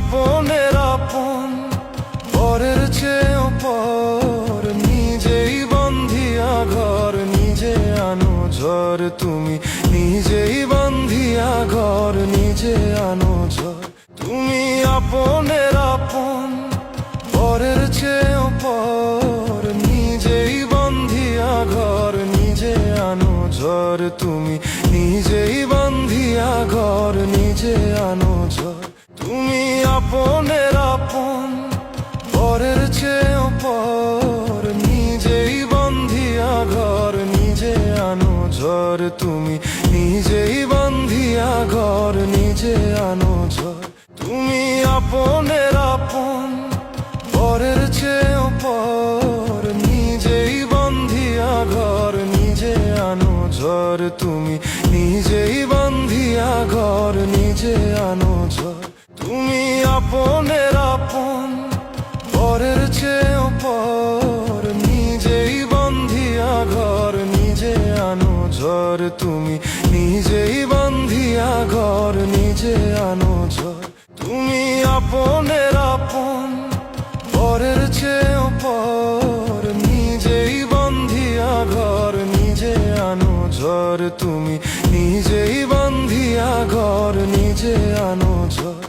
আপনের আপন, পরের চেয়েও পর, নিজেই বন্ধিয়া ঘর, নিজে আনো ঝড়। তুমি নিজেই বন্ধিয়া ঘর, নিজে আনো ঝড়। তুমি আপনের আপন, পরের চেয়েও পর, নিজেই বন্ধিয়া ঘর, নিজে আনো ঝড়। তুমি নিজেই বন্ধিয়া ঘর, নিজে আনো ঝড়। তুমি আপনের আপন, পরের চেয়েও পর, নিজেই বন্ধিয়া ঘর, নিজে আনো ঝড়। তুমি নিজেই বন্ধিয়া ঘর, নিজে আনো ঝড়। তুমি আপনের আপন, পরের চেয়েও পর, নিজেই বন্ধিয়া ঘর, নিজে আনো ঝড়। তুমি নিজেই বন্ধিয়া ঘর, নিজে আনো ঝড়। তুমি আপনের আপন, পরের চেয়েও পর, নিজেই বন্ধিয়া ঘর, নিজে আনো ঝড়। তুমি নিজেই বন্ধিয়া ঘর, নিজে আনো ঝড়। তুমি আপনের আপন, পরের চেয়েও পর, নিজেই বন্ধিয়া ঘর, নিজে আনো ঝড়। তুমি নিজেই বন্ধিয়া ঘর, নিজে আনো ঝড়।